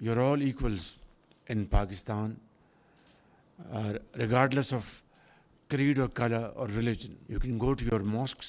You're all equals in Pakistan, regardless of creed or color or religion. You can go to your mosques.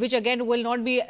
which again will not be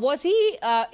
was he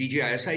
DG ISI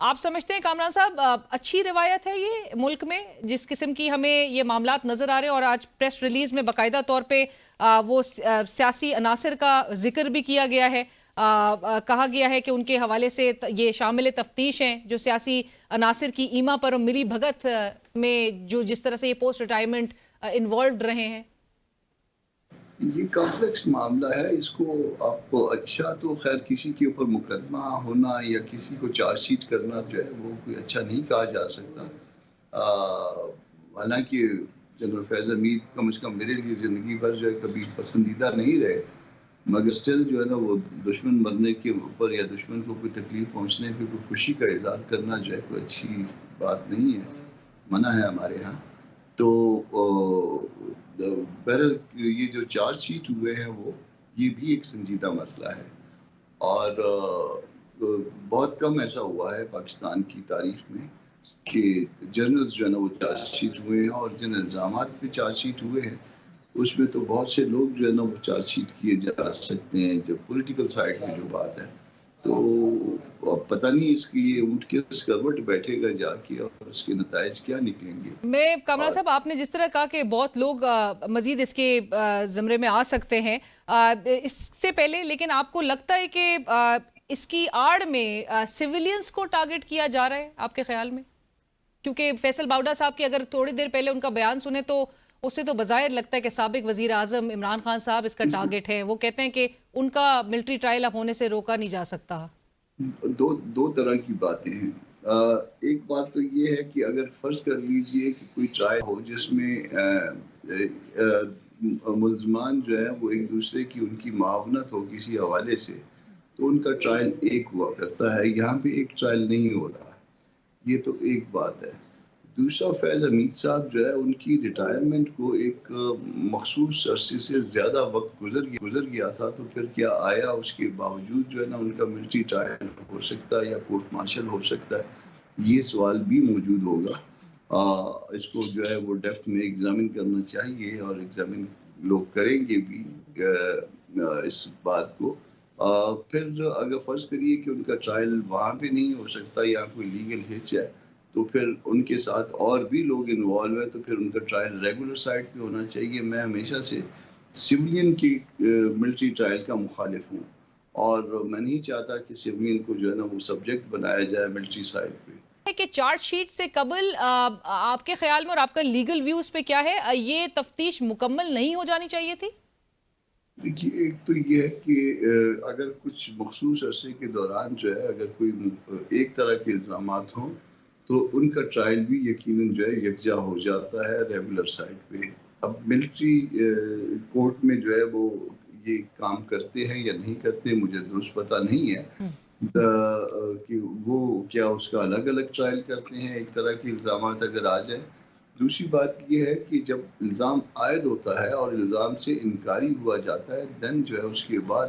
آپ سمجھتے ہیں کامران صاحب اچھی روایت ہے یہ ملک میں جس قسم کی ہمیں یہ معاملات نظر آ رہے ہیں، اور آج پریس ریلیز میں باقاعدہ طور پہ وہ سیاسی عناصر کا ذکر بھی کیا گیا ہے، کہا گیا ہے کہ ان کے حوالے سے یہ شامل تفتیش ہیں جو سیاسی عناصر کی ایما پر اور ملی بھگت میں جو جس طرح سے یہ پوسٹ ریٹائرمنٹ انوالوڈ رہے ہیں؟ یہ کمپلیکس معاملہ ہے، اس کو آپ کو اچھا تو خیر کسی کے اوپر مقدمہ ہونا یا کسی کو چارج شیٹ کرنا جو ہے وہ کوئی اچھا نہیں کہا جا سکتا۔ حالانکہ جنرل فیض حمید کم از کم میرے لیے زندگی بھر جو ہے کبھی پسندیدہ نہیں رہے، مگر سٹل جو ہے نا وہ دشمن مرنے کے اوپر یا دشمن کو کوئی تکلیف پہنچنے پہ کوئی خوشی کا اظہار کرنا جو ہے کوئی اچھی بات نہیں ہے، منع ہے ہمارے ہاں۔ تو بہرحال یہ جو چارج شیٹ ہوئے ہیں وہ یہ بھی ایک سنجیدہ مسئلہ ہے، اور بہت کم ایسا ہوا ہے پاکستان کی تاریخ میں کہ جرنلز جو ہے نا وہ چارج شیٹ ہوئے ہیں، اور جن الزامات پہ چارج شیٹ ہوئے ہیں اس میں تو بہت سے لوگ جو ہے نا وہ چارج شیٹ کیے جا سکتے ہیں، جو پولیٹیکل سائڈ میں جو بات ہے۔ تو اب پتہ نہیں اس کی یہ اونٹ کے اس کروٹ بیٹھے گا جا کے اور اس کے نتائج کیا نکلیں گے۔ میں کامران صاحب آپ نے جس طرح کہا کہ بہت لوگ مزید اس کے زمرے میں آ سکتے ہیں، اس سے پہلے لیکن آپ کو لگتا ہے کہ اس کی آڑ میں سیولینز کو ٹارگٹ کیا جا رہا ہے آپ کے خیال میں؟ کیونکہ فیصل باوڈا صاحب کی اگر تھوڑی دیر پہلے ان کا بیان سنیں تو اس سے تو بظاہر لگتا ہے کہ سابق وزیر اعظم عمران خان صاحب اس کا ٹارگٹ ہے۔ وہ کہتے ہیں کہ ان کا ملٹری ٹرائل اب ہونے سے روکا نہیں جا سکتا۔ دو طرح کی باتیں ہیں۔ ایک بات تو یہ ہے کہ اگر فرض کر لیجئے کہ کوئی ٹرائل ہو جس میں ملزمان جو ہے وہ ایک دوسرے کی ان کی معاونت ہو کسی حوالے سے، تو ان کا ٹرائل ایک ہوا کرتا ہے، یہاں پہ ایک ٹرائل نہیں ہو رہا، یہ تو ایک بات ہے۔ دوسرا، فیض حمید صاحب جو ہے ان کی ریٹائرمنٹ کو ایک مخصوص عرصے سے زیادہ وقت گزر گیا تھا، تو پھر کیا آیا اس کے باوجود جو ہے نا ان کا ملٹری ٹرائل ہو سکتا ہے یا کورٹ مارشل ہو سکتا ہے؟ یہ سوال بھی موجود ہوگا۔ اس کو جو ہے وہ ڈیپتھ میں ایگزامن کرنا چاہیے، اور ایگزامن لوگ کریں گے بھی اس بات کو۔ پھر اگر فرض کریے کہ ان کا ٹرائل وہاں پہ نہیں ہو سکتا یا کوئی لیگل ہچ ہے، تو پھر ان کے ساتھ اور بھی لوگ انوالو ہیں، تو پھر ان کا ٹرائل ریگولر سائٹ پہ ہونا چاہیے۔ میں ہمیشہ سے سیولین کی ملٹری ٹرائل کا مخالف ہوں، اور میں نہیں چاہتا کہ سیولین کو جو ہے نا وہ سبجیکٹ بنایا جائے ملٹری سائٹ پہ۔ کہ چارج شیٹ سے قبل آپ کے خیال میں اور آپ کا لیگل ویوز پہ کیا ہے، یہ تفتیش مکمل نہیں ہو جانی چاہیے تھی؟ دیکھیے، ایک تو یہ ہے کہ اگر کچھ مخصوص عرصے کے دوران جو ہے اگر کوئی ایک طرح کے الزامات ہوں تو ان کا ٹرائل بھی یقیناً جو ہے یکجا ہو جاتا ہے ریگولر سائٹ پہ۔ اب ملٹری کورٹ میں جو ہے وہ یہ کام کرتے ہیں یا نہیں کرتے مجھے درست پتہ نہیں ہے کہ وہ کیا اس کا الگ الگ ٹرائل کرتے ہیں ایک طرح کے الزامات اگر آ جائیں۔ دوسری بات یہ ہے کہ جب الزام عائد ہوتا ہے اور الزام سے انکاری ہوا جاتا ہے، دین جو ہے اس کے بعد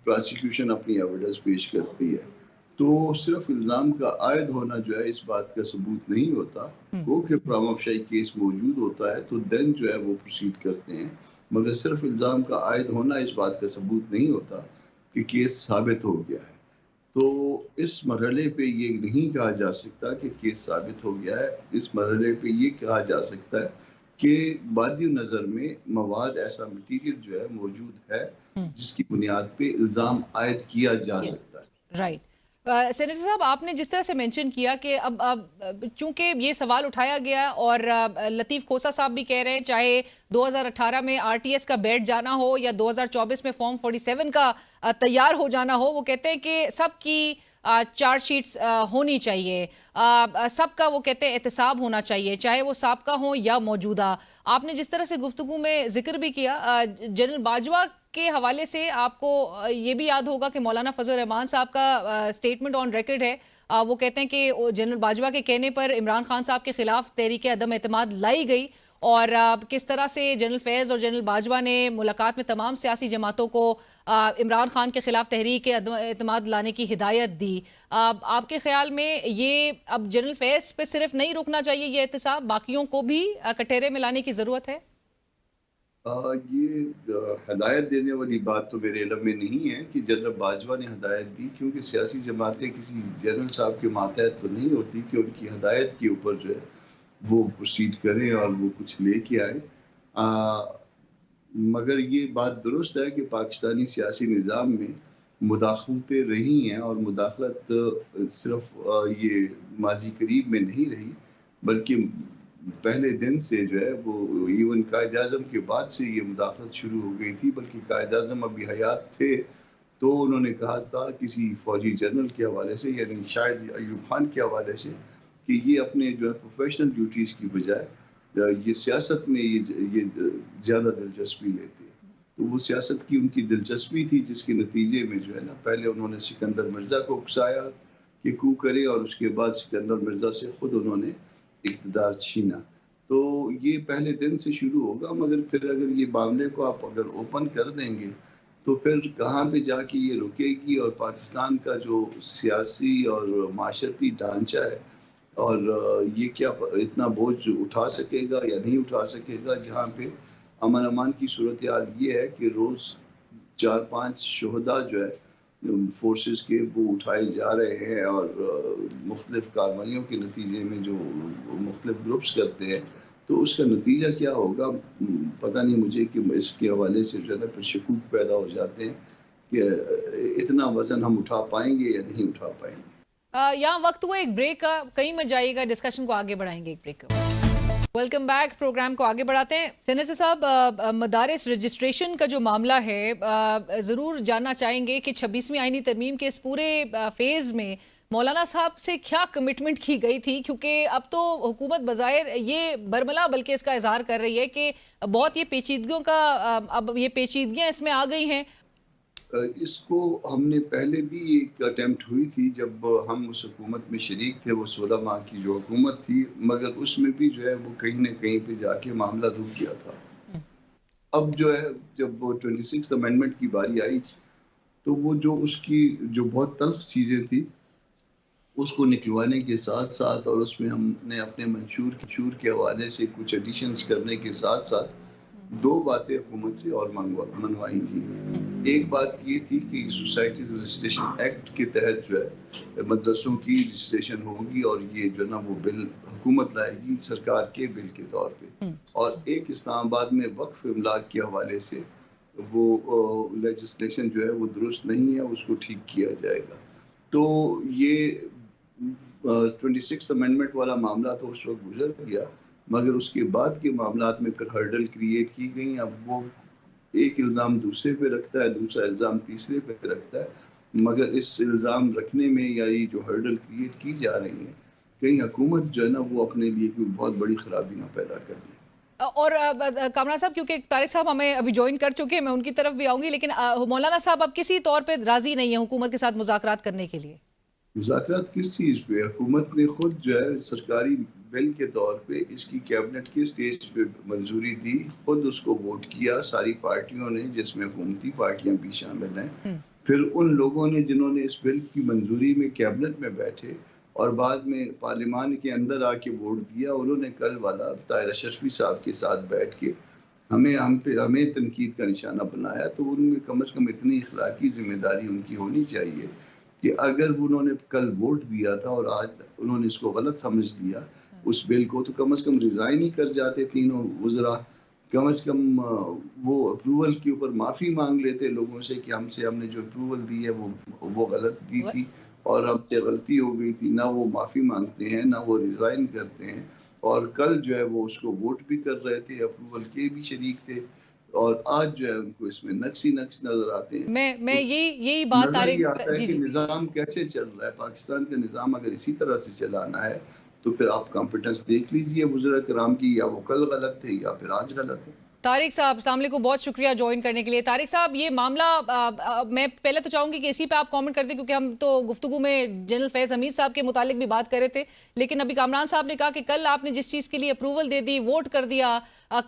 پراسیکیوشن اپنی ایویڈنس پیش کرتی ہے، تو صرف الزام کا عائد ہونا جو ہے اس بات کا ثبوت نہیں ہوتا۔ وہ کہ پرامہ فشی کیس موجود ہوتا ہے تو دین جو ہے وہ پروسیڈ کرتے ہیں، مگر صرف الزام کا عائد ہونا اس بات کا ثبوت نہیں ہوتا کہ کیس ثابت ہو گیا ہے۔ تو اس مرحلے پہ یہ نہیں کہا جا سکتا کہ کیس ثابت ہو گیا ہے، اس مرحلے پہ یہ کہا جا سکتا ہے کہ بادی نظر میں مواد ایسا مٹیریل جو ہے موجود ہے جس کی بنیاد پہ الزام عائد کیا جا سکتا ہے۔ رائٹ۔ سینیٹر صاحب، آپ نے جس طرح سے مینشن کیا کہ اب چونکہ یہ سوال اٹھایا گیا اور لطیف کھوسہ صاحب بھی کہہ رہے ہیں چاہے 2018 میں آر ٹی ایس کا بیٹھ جانا ہو یا 2024 میں فارم 47 کا تیار ہو جانا ہو، وہ کہتے ہیں کہ سب کی چارج شیٹس ہونی چاہیے، سب کا وہ کہتے ہیں احتساب ہونا چاہیے، چاہے وہ سابقہ ہوں یا موجودہ۔ آپ نے جس طرح سے گفتگو میں ذکر بھی کیا جنرل باجوہ کے حوالے سے، آپ کو یہ بھی یاد ہوگا کہ مولانا فضل الرحمان صاحب کا سٹیٹمنٹ آن ریکارڈ ہے، وہ کہتے ہیں کہ جنرل باجوہ کے کہنے پر عمران خان صاحب کے خلاف تحریک عدم اعتماد لائی گئی، اور کس طرح سے جنرل فیض اور جنرل باجوہ نے ملاقات میں تمام سیاسی جماعتوں کو عمران خان کے خلاف تحریک عدم اعتماد لانے کی ہدایت دی۔ آپ کے خیال میں یہ اب جنرل فیض پہ صرف نہیں رکنا چاہیے یہ احتساب، باقیوں کو بھی کٹہرے میں لانے کی ضرورت ہے؟ یہ ہدایت دینے والی بات تو میرے علم میں نہیں ہے کہ جنرل باجوہ نے ہدایت دی، کیونکہ سیاسی جماعتیں کسی جنرل صاحب کے ماتحت تو نہیں ہوتی کہ ان کی ہدایت کے اوپر جو ہے وہ پروسیڈ کریں اور وہ کچھ لے کے آئیں. مگر یہ بات درست ہے کہ پاکستانی سیاسی نظام میں مداخلتیں رہی ہیں، اور مداخلت صرف یہ ماضی قریب میں نہیں رہی، بلکہ پہلے دن سے جو ہے وہ ایون قائد اعظم کے بعد سے یہ مداخلت شروع ہو گئی تھی. بلکہ قائد اعظم ابھی حیات تھے تو انہوں نے کہا تھا کسی فوجی جنرل کے حوالے سے، یعنی شاید ایوب خان کے حوالے سے، کہ یہ اپنے جو ہے پروفیشنل ڈیوٹیز کی بجائے یہ سیاست میں یہ زیادہ دلچسپی لیتے ہیں. تو وہ سیاست کی ان کی دلچسپی تھی، جس کے نتیجے میں جو ہے نا پہلے انہوں نے سکندر مرزا کو اکسایا کہ کو کرے، اور اس کے بعد سکندر مرزا سے خود انہوں نے اقتدار چھینا. تو یہ پہلے دن سے شروع ہوگا، مگر پھر اگر یہ معاملے کو آپ اگر اوپن کر دیں گے تو پھر کہاں پہ جا کے یہ رکے گی، اور پاکستان کا جو سیاسی اور معاشرتی ڈھانچہ ہے، اور یہ کیا اتنا بوجھ اٹھا سکے گا یا نہیں اٹھا سکے گا، جہاں پہ امن امان کی صورتحال یہ ہے کہ روز 4-5 شہداء جو ہے فورسز کے وہ اٹھائے جا رہے ہیں، اور مختلف کارروائیوں کے نتیجے میں جو مختلف گروپس کرتے ہیں، تو اس کا نتیجہ کیا ہوگا پتہ نہیں مجھے، کہ اس کے حوالے سے جو ہے نا پھر شکوک پیدا ہو جاتے ہیں کہ اتنا وزن ہم اٹھا پائیں گے یا نہیں اٹھا پائیں گے. یہاں وقت ہوا ایک بریک کا، کہیں مت جائیے گا، ڈسکشن کو آگے بڑھائیں گے ایک بریک کا. ویلکم بیک، پروگرام کو آگے بڑھاتے ہیں. سینیٹر صاحب، مدارس رجسٹریشن کا جو معاملہ ہے، ضرور جاننا چاہیں گے کہ 26ویں آئینی ترمیم کے اس پورے فیز میں مولانا صاحب سے کیا کمٹمنٹ کی گئی تھی، کیونکہ اب تو حکومت بظاہر یہ برملا بلکہ اس کا اظہار کر رہی ہے کہ بہت یہ پیچیدگیوں کا اب یہ پیچیدگیاں اس میں آ گئی ہیں. اس کو ہم نے پہلے بھی ایک اٹیمپٹ ہوئی تھی جب ہم اس حکومت میں شریک تھے، وہ 16 ماہ کی جو حکومت تھی، مگر اس میں بھی جو ہے وہ کہیں نہ کہیں پہ جا کے معاملہ رک گیا تھا. اب جو ہے جب وہ 26 امینڈمنٹ کی باری آئی تو وہ جو اس کی جو بہت تلخ چیزیں تھی اس کو نکلوانے کے ساتھ ساتھ، اور اس میں ہم نے اپنے منشور کے حوالے سے کچھ ایڈیشنز کرنے کے ساتھ ساتھ 2 باتیں حکومت سے اور منوائی تھی. ایک بات یہ تھی کہ سوسائٹیز رجسٹریشن ایکٹ کے تحت جو ہے مدرسوں کی رجسٹریشن ہوگی، اور یہ جو نا وہ بل حکومت لائے گی سرکار کے بل کے طور پہ. اور ایک اسلام آباد میں وقف املاک کے حوالے سے وہ لیجسلیشن جو ہے وہ درست نہیں ہے، اس کو ٹھیک کیا جائے گا. تو یہ 26 امینڈمنٹ والا معاملہ تو اس وقت گزر گیا، مگر اس کے بعد کے معاملات میں پھر ہرڈل کریٹ کی گئی. اب وہ ایک الزام دوسرے پہ رکھتا ہے، دوسرا الزام تیسرے پہ رکھتا ہے، مگر اس الزام رکھنے میں یا یہ جو ہرڈل کریٹ کی جا رہی ہیں، کہیں حکومت جو ہے نا وہ اپنے لیے کوئی بہت بڑی خرابی نہ پیدا کر لے. اور کامران صاحب، کیونکہ طارق صاحب ہمیں ابھی جوائن کر چکے ہیں، میں ان کی طرف بھی آؤں گی، لیکن مولانا صاحب اب کسی طور پہ راضی نہیں ہیں حکومت کے ساتھ مذاکرات کرنے کے لیے. مذاکرات کس چیز پہ؟ حکومت نے خود جو ہے سرکاری بل کے طور پہ اس کی کیبنٹ کے سٹیج پہ منظوری دی، خود اس کو ووٹ کیا ساری پارٹیوں نے، جس میں حکومتی پارٹیاں بھی شامل ہیں. پھر ان لوگوں نے جنہوں نے اس بل کی منظوری میں کیبنٹ میں بیٹھے اور بعد میں پارلیمان کے اندر آ کے ووٹ دیا، انہوں نے کل والا طاہر اشرفی صاحب کے ساتھ بیٹھ کے ہمیں تنقید کا نشانہ بنایا. تو ان میں کم از کم اتنی اخلاقی ذمہ داری ان کی ہونی چاہیے کہ اگر انہوں نے کل ووٹ دیا تھا اور آج انہوں نے اس کو غلط سمجھ لیا اس بل کو، تو کم از کم ریزائن ہی کر جاتے تینوں وزراء. کم از کم وہ اپروول کے اوپر معافی مانگ لیتے لوگوں سے کہ ہم نے جو اپروول دی ہے وہ غلط دی تھی اور ہم سے غلطی ہو گئی تھی. نہ وہ معافی مانگتے ہیں، نہ وہ ریزائن کرتے ہیں. اور کل جو ہے وہ اس کو ووٹ بھی کر رہے تھے، اپروول کے بھی شریک تھے، اور آج جو ہے ان کو اس میں نقص نظر آتے ہیں. میں یہی بات کہ نظام کیسے چل رہا ہے. پاکستان کا نظام اگر اسی طرح سے چلانا ہے تو پھر آپ کمپیٹنس دیکھ لیجئے وزراء کرام کی، یا وہ کل غلط تھے یا پھر آج غلط ہے. طارق صاحب السلام علیکم، بہت شکریہ جوائن کرنے کے لیے. طارق صاحب، یہ معاملہ میں پہلے تو چاہوں گی کہ اسی پہ آپ کامنٹ کر دیں، کیونکہ ہم تو گفتگو میں جنرل فیض حمید صاحب کے متعلق بھی بات کر رہے تھے، لیکن ابھی کامران صاحب نے کہا کہ کل آپ نے جس چیز کے لیے اپروول دے دی، ووٹ کر دیا،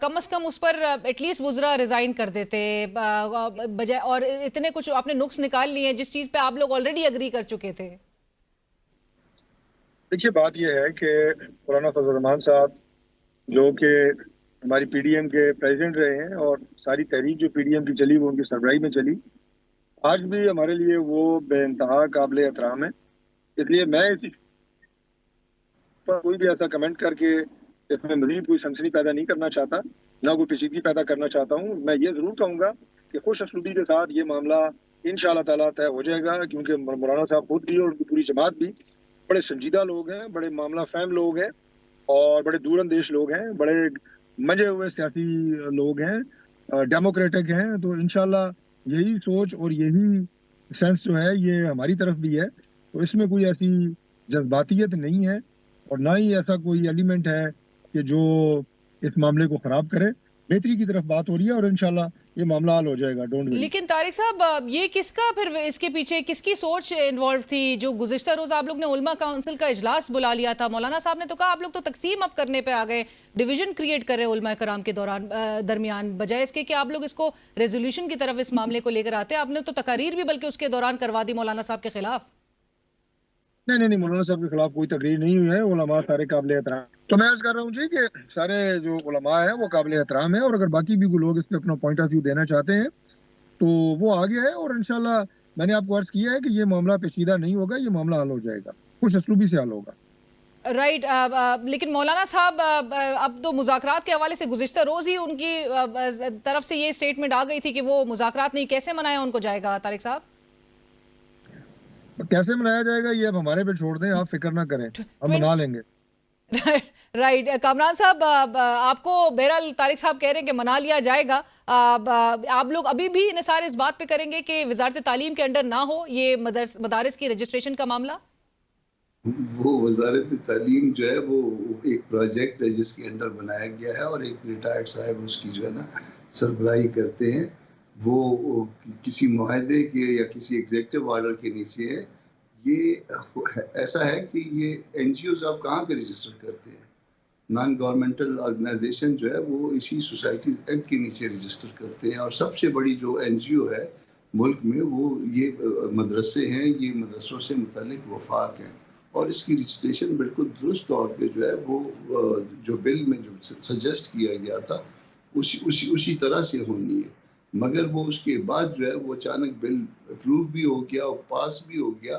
کم از کم اس پر ایٹ لیسٹ وزراء ریزائن کر دیتے بجائے، اور اتنے کچھ آپ نے نقص نکال لیے ہیں جس چیز پہ آپ لوگ آلریڈی اگری کر چکے تھے. دیکھیے بات یہ ہے کہ مولانا فضل الرحمان صاحب جو کہ ہماری پی ڈی ایم کے پریزیڈنٹ رہے ہیں اور ساری تحریک جو پی ڈی ایم کی چلی وہ ان کی سربراہی میں چلی. آج بھی ہمارے لیے وہ بے انتہا قابل احترام ہے. اس لیے میں اس پر کوئی بھی ایسا کمنٹ کر کے اس میں مزید کوئی سنسنی پیدا نہیں کرنا چاہتا, نہ کوئی پیچیدگی پیدا کرنا چاہتا ہوں. میں یہ ضرور کہوں گا کہ خوش اسلوبی کے ساتھ یہ معاملہ انشاءاللہ تعالیٰ طے ہو جائے گا, کیونکہ مولانا صاحب خود بھی اور ان کی پوری جماعت بھی بڑے سنجیدہ لوگ ہیں, بڑے معاملہ فہم لوگ ہیں اور بڑے دور اندیش لوگ ہیں, بڑے منجے ہوئے سیاسی لوگ ہیں, ڈیموکریٹک ہیں. تو انشاءاللہ یہی سوچ اور یہی سینس جو ہے یہ ہماری طرف بھی ہے. تو اس میں کوئی ایسی جذباتیت نہیں ہے اور نہ ہی ایسا کوئی ایلیمنٹ ہے کہ جو اس معاملے کو خراب کرے. بہتری کی طرف بات ہو رہی ہے اور انشاءاللہ یہ معاملہ حل ہو جائے گا. Don't worry. لیکن طارق صاحب یہ کس کا پھر اس کے پیچھے کس کی سوچ انوالو تھی جو گزشتہ روز آپ لوگ نے علماء کونسل کا اجلاس بلا لیا تھا؟ مولانا صاحب نے تو کہا آپ لوگ تو تقسیم اب کرنے پہ آ گئے, ڈویژن کریٹ کر رہے علماء کرام کے درمیان, بجائے اس کے کہ آپ لوگ اس کو ریزولوشن کی طرف اس معاملے کو لے کر آتے. آپ نے تو تقاریر بھی بلکہ اس کے دوران کروا دی مولانا صاحب کے خلاف. نہیں, مولانا صاحب کے خلاف کوئی تقریر نہیں ہوئی ہے. علماء سارے قابل احترام. تو میں عرض کر رہا ہوں جی کہ سارے جو علماء ہیں وہ قابل احترام ہیں, اور اگر باقی بھی کوئی لوگ اس پہ اپنا پوائنٹ آف ویو دینا چاہتے ہیں تو وہ آگے ہے. اور انشاءاللہ میں نے آپ کو عرض کیا ہے کہ یہ معاملہ پیچیدہ نہیں ہوگا, یہ معاملہ حل ہو جائے گا, خوش اسلوبی سے حل ہوگا. رائٹ. لیکن مولانا صاحب اب تو مذاکرات کے حوالے سے گزشتہ روز ہی ان کی طرف سے یہ اسٹیٹمنٹ آ گئی تھی کہ وہ مذاکرات نہیں, کیسے منایا ان کو جائے گا طارق صاحب؟ کیسے منایا جائے گا یہ اب ہمارے پہ چھوڑ دیں, آپ فکر نہ کریں, ہم منا لیں گے. رائٹ. کامران صاحب آپ کو بہرحال طارق صاحب کہہ رہے ہیں کہ منا لیا جائے گا. آپ لوگ ابھی بھی انحصار اس بات پہ کریں گے کہ وزارت تعلیم کے انڈر نہ ہو یہ مدارس کی رجسٹریشن کا معاملہ؟ وہ وزارت تعلیم جو ہے وہ ایک پروجیکٹ ہے جس کے انڈر بنایا گیا ہے, اور ایک ریٹائرڈ صاحب اس کی جو ہے نا سربراہی کرتے ہیں. وہ کسی معاہدے کے یا کسی ایگزیکٹو آرڈر کے نیچے ہے. یہ ایسا ہے کہ یہ این جی اوز آپ کہاں پہ رجسٹر کرتے ہیں؟ نان گورنمنٹل آرگنائزیشن جو ہے وہ اسی سوسائٹی ایکٹ کے نیچے رجسٹر کرتے ہیں. اور سب سے بڑی جو این جی او ہے ملک میں وہ یہ مدرسے ہیں, یہ مدرسوں سے متعلق وفاق ہیں. اور اس کی رجسٹریشن بالکل درست طور پہ جو ہے وہ جو بل میں جو سجیسٹ کیا گیا تھا اسی طرح سے ہونی ہے. مگر وہ اس کے بعد جو ہے وہ اچانک بل اپروو بھی ہو گیا اور پاس بھی ہو گیا,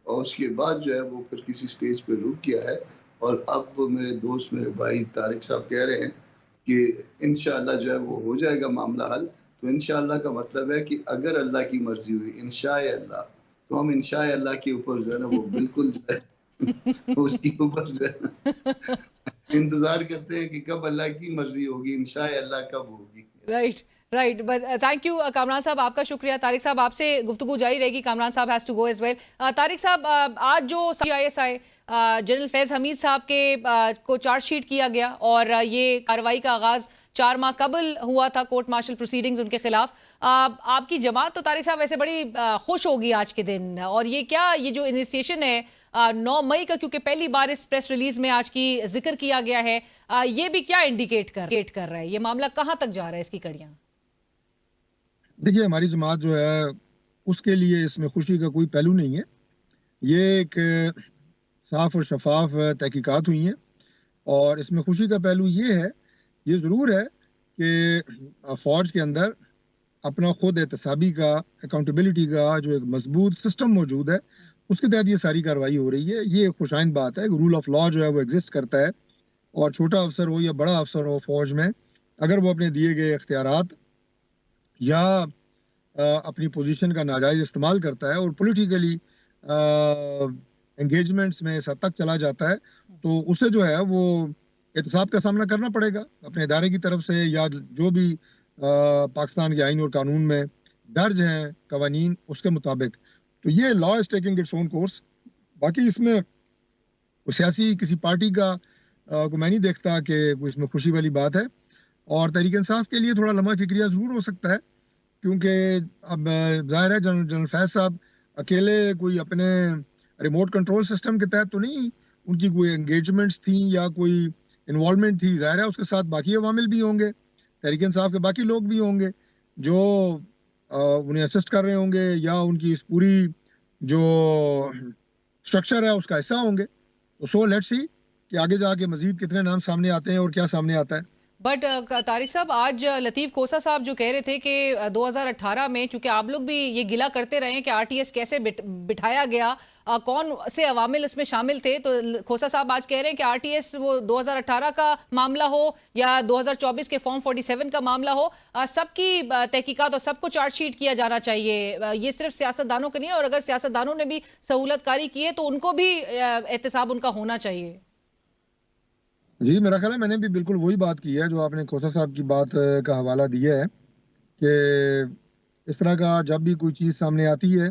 اور اس کے بعد جو ہے وہ پھر کسی سٹیج پہ رک گیا ہے. اور اب میرے دوست میرے بھائی طارق صاحب کہہ رہے ہیں کہ انشاءاللہ جو ہے وہ ہو جائے گا معاملہ حل. تو انشاءاللہ کا مطلب ہے کہ اگر اللہ کی مرضی ہوئی انشاءاللہ تو ہم انشاءاللہ کے اوپر جو ہے نا وہ بالکل جو ہے اس کے اوپر جو ہے انتظار کرتے ہیں کہ کب اللہ کی مرضی ہوگی, انشاءاللہ کب ہوگی. رائٹ. تھینک یو کامران صاحب, آپ کا شکریہ. طارق صاحب آپ سے گفتگو جاری رہے گی. کامران صاحب has to go as well. Tariq صاحب آج جو ISI جنرل فیض حمید صاحب کے کو چارج شیٹ کیا گیا اور یہ کارروائی کا آغاز 4 ماہ قبل ہوا تھا, کورٹ مارشل پروسیڈنگز ان کے خلاف. آپ کی جماعت تو طارق صاحب ویسے بڑی خوش ہوگی آج کے دن, اور یہ کیا یہ جو انیشیشن ہے 9 مئی کا, کیونکہ پہلی بار اس پریس ریلیز میں آج کی ذکر کیا گیا ہے, یہ بھی کیا انڈیکیٹ کر رہا ہے, یہ معاملہ کہاں تک جا رہا ہے, اس کی کڑیاں؟ دیکھیے ہماری جماعت جو ہے اس کے لیے اس میں خوشی کا کوئی پہلو نہیں ہے. یہ ایک صاف اور شفاف تحقیقات ہوئی ہیں, اور اس میں خوشی کا پہلو یہ ہے, یہ ضرور ہے کہ فوج کے اندر اپنا خود احتسابی کا, اکاؤنٹیبلٹی کا جو ایک مضبوط سسٹم موجود ہے, اس کے تحت یہ ساری کارروائی ہو رہی ہے. یہ ایک خوشائند بات ہے. رول آف لا جو ہے وہ ایگزسٹ کرتا ہے, اور چھوٹا افسر ہو یا بڑا افسر ہو فوج میں, اگر وہ اپنے دیے گئے اختیارات یا اپنی پوزیشن کا ناجائز استعمال کرتا ہے اور پولیٹیکلی انگیجمنٹس میں اس حد تک چلا جاتا ہے, تو اسے جو ہے وہ احتساب کا سامنا کرنا پڑے گا اپنے ادارے کی طرف سے, یا جو بھی پاکستان کے آئین اور قانون میں درج ہیں قوانین اس کے مطابق. تو یہ law is taking its own course. باقی اس میں سیاسی کسی پارٹی کا کو میں نہیں دیکھتا کہ اس میں خوشی والی بات ہے. اور تحریک انصاف کے لیے تھوڑا لمحہ فکریہ ضرور ہو سکتا ہے, کیونکہ اب ظاہر ہے جنرل فیض صاحب اکیلے کوئی اپنے ریموٹ کنٹرول سسٹم کے تحت تو نہیں, ان کی کوئی انگیجمنٹس تھیں یا کوئی انوالومنٹ تھی. ظاہر ہے اس کے ساتھ باقی عوامل بھی ہوں گے, تحریک انصاف کے باقی لوگ بھی ہوں گے جو انہیں اسسٹ کر رہے ہوں گے, یا ان کی اس پوری جو اسٹرکچر ہے اس کا حصہ ہوں گے. تو سو لیٹس سی کہ آگے جا کے مزید کتنے نام سامنے آتے ہیں اور کیا سامنے آتا ہے. بٹ طارق صاحب آج لطیف کھوسا صاحب جو کہہ رہے تھے کہ 2018 میں چونکہ آپ لوگ بھی یہ گلا کرتے رہے ہیں کہ آر ٹی ایس کیسے بٹھایا گیا، کون سے عوامل اس میں شامل تھے، تو کھوسا صاحب آج کہہ رہے ہیں کہ آر ٹی ایس وہ 2018 کا معاملہ ہو یا 2024 کے فارم 47 کا معاملہ ہو، سب کی تحقیقات اور سب کو چارج شیٹ کیا جانا چاہیے، یہ صرف سیاستدانوں کے نہیں ہے، اور اگر سیاستدانوں نے بھی سہولت کاری کی ہے تو ان کو بھی احتساب ان کا ہونا چاہیے۔ جی میرا خیال ہے میں نے بھی بالکل وہی بات کی ہے جو آپ نے کھوسا صاحب کی بات کا حوالہ دیا ہے کہ اس طرح کا جب بھی کوئی چیز سامنے آتی ہے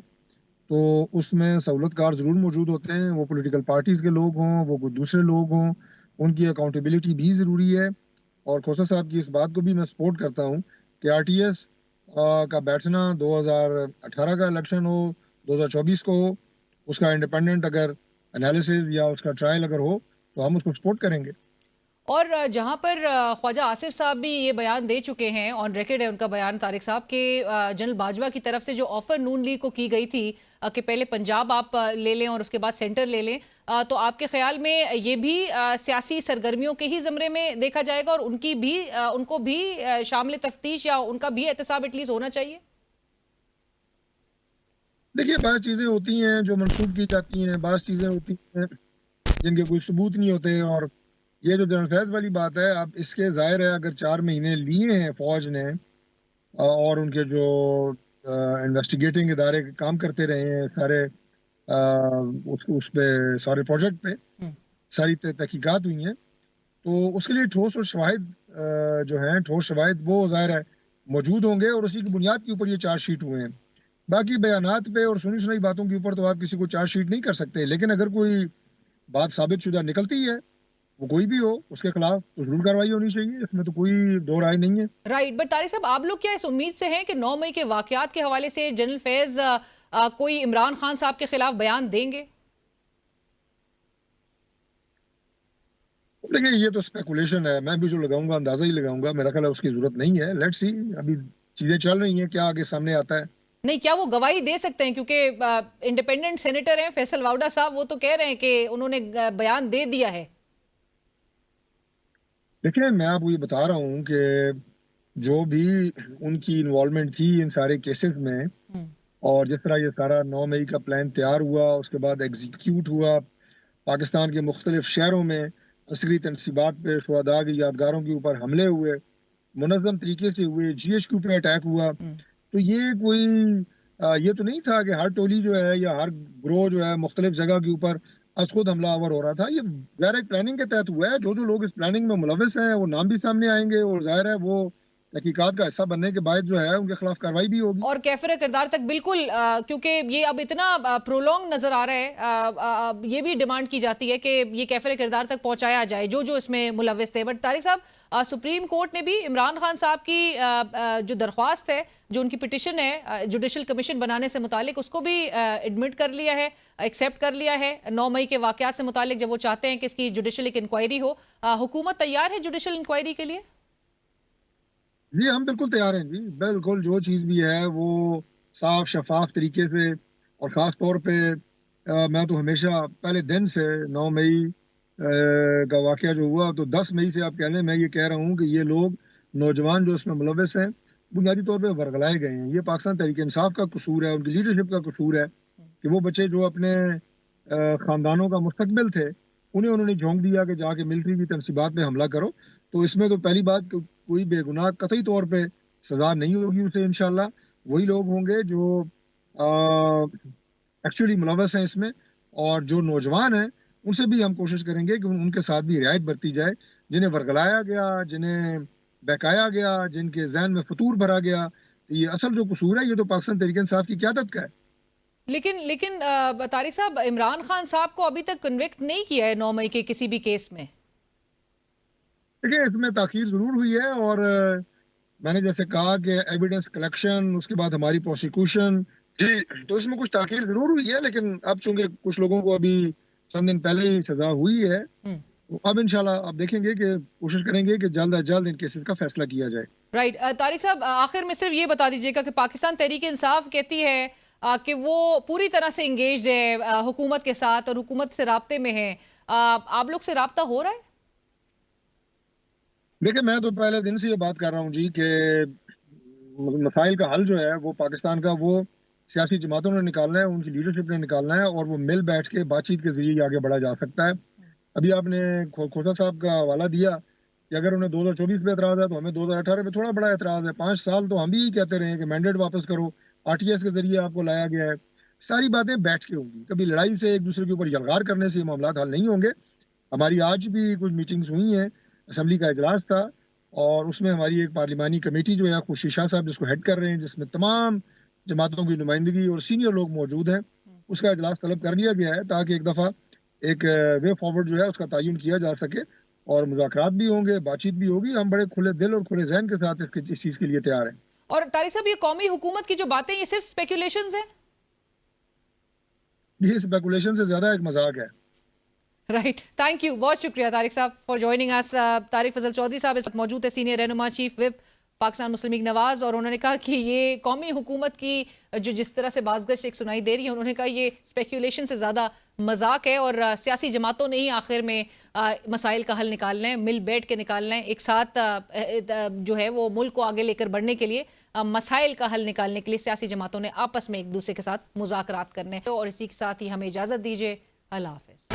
تو اس میں سہولت کار ضرور موجود ہوتے ہیں، وہ پولیٹیکل پارٹیز کے لوگ ہوں، وہ کوئی دوسرے لوگ ہوں، ان کی اکاؤنٹیبلٹی بھی ضروری ہے۔ اور کھوسا صاحب کی اس بات کو بھی میں سپورٹ کرتا ہوں کہ آر ٹی ایس کا بیٹھنا 2018 کا الیکشن ہو، 2024 کو ہو، اس کا انڈیپینڈنٹ اگر انالیسز یا اس کا ٹرائل اگر ہو تو ہم اس کو سپورٹ کریں گے۔ اور جہاں پر خواجہ آصف صاحب بھی یہ بیان دے چکے ہیں، آن ریکارڈ ہے ان کا بیان طارق صاحب، کہ جنرل باجوہ کی طرف سے جو آفر نون لیگ کو کی گئی تھی کہ پہلے پنجاب آپ لے لیں اور اس کے بعد سینٹر لے لیں، تو آپ کے خیال میں یہ بھی سیاسی سرگرمیوں کے ہی زمرے میں دیکھا جائے گا اور ان کو بھی شامل تفتیش یا ان کا بھی احتساب ایٹ لیسٹ ہونا چاہیے؟ دیکھیے بعض چیزیں ہوتی ہیں جو منسوخ کی جاتی ہیں، بعض چیزیں ہوتی ہیں جن کے کوئی ثبوت نہیں ہوتے، اور یہ جو جنرل فیض والی بات ہے، اب اس کے ظاہر ہے اگر 4 مہینے لیے ہیں فوج نے اور ان کے جو انویسٹیگیٹنگ ادارے کام کرتے رہے ہیں سارے اس پہ سارے پروجیکٹ پہ ساری تحقیقات ہوئی ہیں، تو اس کے لیے ٹھوس اور شواہد جو ہیں ٹھوس شواہد وہ ظاہر ہے موجود ہوں گے، اور اسی کی بنیاد کے اوپر یہ چارج شیٹ ہوئے ہیں۔ باقی بیانات پہ اور سنی سنائی باتوں کے اوپر تو آپ کسی کو چارج شیٹ نہیں کر سکتے، لیکن اگر کوئی بات ثابت شدہ نکلتی ہے وہ کوئی بھی ہو اس کے خلاف تو ضرور کارروائی ہونی چاہیے، اس میں تو کوئی دو رائے نہیں ہے۔ رائٹ، بٹ طارق صاحب آپ لوگ کیا اس امید سے ہیں کہ 9 مئی کے واقعات کے حوالے سے جنرل فیض کوئی عمران خان صاحب کے خلاف بیان دیں گے؟ دیکھیں یہ تو اسپیکولیشن ہے، میں بھی جو لگاؤں گا اندازہ ہی لگاؤں گا، میرا خیال ہے اس کی ضرورت نہیں ہے۔ لیٹس سی، ابھی چیزیں چل رہی ہیں، کیا آگے سامنے آتا ہے۔ نہیں، کیا وہ گواہی دے سکتے ہیں؟ کیونکہ انڈیپینڈنٹ سینیٹر ہیں فیصل واوڈا صاحب، وہ تو کہہ رہے ہیں کہ انہوں نے بیان دے دیا ہے۔ دیکھیں میں آپ کو یہ بتا رہا ہوں کہ جو بھی ان کی انوالومنٹ تھی ان سارے کیسز میں، اور جس طرح یہ سارا 9 مئی کا پلان تیار ہوا، اس کے بعد ایگزیکیوٹ ہوا، پاکستان کے مختلف شہروں میں عسکری تنصیبات پہ شہداء کی یادگاروں کے اوپر حملے ہوئے، منظم طریقے سے ہوئے، جی ایچ کیو پہ اٹیک ہوا، تو یہ کوئی یہ تو نہیں تھا کہ ہر ٹولی جو ہے یا ہر گروہ جو ہے مختلف جگہ کے اوپر از خود حملہ آور ہو رہا تھا۔ یہ ظاہر ایک پلاننگ کے تحت ہوا ہے، جو لوگ اس پلاننگ میں ملوث ہیں وہ نام بھی سامنے آئیں گے، اور ظاہر ہے وہ تحقیقات کا حصہ بننے کے بعد جو ہے ان کے خلاف کارروائی بھی ہوگی۔ اور کیفر کردار تک بالکل، کیونکہ یہ اب اتنا پرولونگ نظر آ رہا ہے، یہ بھی ڈیمانڈ کی جاتی ہے کہ یہ کیفر کردار تک پہنچایا جائے جو اس میں ملوث تھے۔ بٹ طارق صاحب، سپریم کورٹ نے بھی عمران خان صاحب کی جو درخواست ہے، جو ان کی پٹیشن ہے جوڈیشل کمیشن بنانے سے متعلق، اس کو بھی ایڈمٹ کر لیا ہے، ایکسیپٹ کر لیا ہے 9 مئی کے واقعات سے متعلق، جب وہ چاہتے ہیں کہ اس کی جوڈیشل ایک انکوائری ہو۔ حکومت تیار ہے جوڈیشل انکوائری کے لیے؟ جی ہم بالکل تیار ہیں، جی بالکل، جو چیز بھی ہے وہ صاف شفاف طریقے سے، اور خاص طور پہ میں تو ہمیشہ پہلے دن سے 9 مئی کا واقعہ جو ہوا تو 10 مئی سے آپ کہہ لیں، میں یہ کہہ رہا ہوں کہ یہ لوگ نوجوان جو اس میں ملوث ہیں بنیادی طور پہ ورگلائے گئے ہیں۔ یہ پاکستان تحریک انصاف کا قصور ہے، ان کی لیڈرشپ کا قصور ہے کہ وہ بچے جو اپنے خاندانوں کا مستقبل تھے انہوں نے جھونک دیا کہ جا کے ملٹری کی تنصیبات پہ حملہ کرو۔ تو اس میں تو پہلی بات کوئی بے گناہ قطعی طور پہ سزا نہیں ہوگی اسے، انشاءاللہ وہی لوگ ہوں گے جو ایکچولی ملوث ہیں اس میں، اور جو نوجوان ہیں ان سے بھی ہم کوشش کریں گے کہ ان کے ساتھ بھی رعایت برتی جائے، جنہیں ورگلایا گیا، جنہیں بہکایا گیا، جن کے ذہن میں فطور بھرا گیا۔ یہ اصل جو قصور ہے یہ تو پاکستان تحریک انصاف کی قیادت کا ہے۔ لیکن طارق صاحب، عمران خان صاحب کو ابھی تک کنوکٹ نہیں کیا ہے 9 مئی کے کسی بھی کیس میں۔ دیکھیں اس میں تاخیر ضرور ہوئی ہے، اور میں نے جیسے کہا کہ ایویڈنس کلیکشن، اس کے بعد ہماری پروسیکیوشن، جی تو اس میں کچھ تاخیر ضرور ہوئی ہے، لیکن اب چونکہ کچھ لوگوں کو ابھی چند دن پہلے ہی سزا ہوئی ہے، اب انشاءاللہ آپ دیکھیں گے کہ کوشش کریں گے کہ جلد از جلد ان کیسز کا فیصلہ کیا جائے۔ رائٹ، طارق صاحب آخر میں صرف یہ بتا دیجیے گا کہ پاکستان تحریک انصاف کہتی ہے کہ وہ پوری طرح سے انگیجڈ ہے حکومت کے ساتھ اور حکومت سے رابطے میں ہے، آپ لوگ سے رابطہ ہو رہا ہے؟ دیکھیں میں تو پہلے دن سے یہ بات کر رہا ہوں جی کہ مسائل کا حل جو ہے وہ پاکستان کا وہ سیاسی جماعتوں نے نکالنا ہے، ان کی لیڈرشپ نے نکالنا ہے، اور وہ مل بیٹھ کے بات چیت کے ذریعے ہی آگے بڑھا جا سکتا ہے۔ ابھی آپ نے کھوسا صاحب کا حوالہ دیا کہ اگر انہیں 2024 پہ اعتراض ہے تو ہمیں 2018 پہ تھوڑا بڑا اعتراض ہے۔ 5 سال تو ہم بھی کہتے رہے ہیں کہ مینڈیٹ واپس کرو، RTS کے ذریعے آپ کو لایا گیا ہے۔ ساری باتیں بیٹھ کے ہوں گی، کبھی لڑائی سے ایک دوسرے کے اوپر یلغار کرنے سے یہ معاملات حل نہیں ہوں گے۔ ہماری آج بھی کچھ میٹنگز ہوئی ہیں، اسمبلی کا اجلاس تھا اور اس میں ہماری ایک پارلیمانی کمیٹی جو ہے خوشی شاہ صاحب جس کو ہیڈ کر رہے ہیں، جس میں تمام جماعتوں کی نمائندگی اور سینئر لوگ موجود ہیں، اس کا اجلاس طلب کر لیا گیا ہے تاکہ ایک دفعہ ایک وے فارورڈ جو ہے اس کا تعین کیا جا سکے اور مذاکرات بھی ہوں گے، بات چیت بھی ہوگی۔ ہم بڑے کھلے دل اور کھلے ذہن کے ساتھ اس چیز کے لیے تیار ہیں۔ اور طارق صاحب یہ قومی حکومت کی جو باتیں یہ صرف اسپیکولیشنز ہیں؟ یہ اسپیکولیشن سے زیادہ ایک مذاق ہے۔ رائٹ، تھینک یو، بہت شکریہ طارق صاحب فار جوائننگ اس۔ طارق فضل چودھری صاحب اس وقت موجود ہے، سینئر رہنما چیف وپ پاکستان مسلم لیگ نواز، اور انہوں نے کہا کہ یہ قومی حکومت کی جو جس طرح سے بازگشت ایک سنائی دے رہی ہے، انہوں نے کہا یہ اسپیکولیشن سے زیادہ مذاق ہے، اور سیاسی جماعتوں نے ہی آخر میں مسائل کا حل نکالنا ہے، مل بیٹھ کے نکالنا ہے، ایک ساتھ جو ہے وہ ملک کو آگے لے کر بڑھنے کے لیے، مسائل کا حل نکالنے کے لیے سیاسی جماعتوں نے آپس میں ایک دوسرے کے ساتھ مذاکرات کرنے ہیں۔ اور اسی کے ساتھ ہی ہمیں اجازت دیجیے، اللہ حافظ۔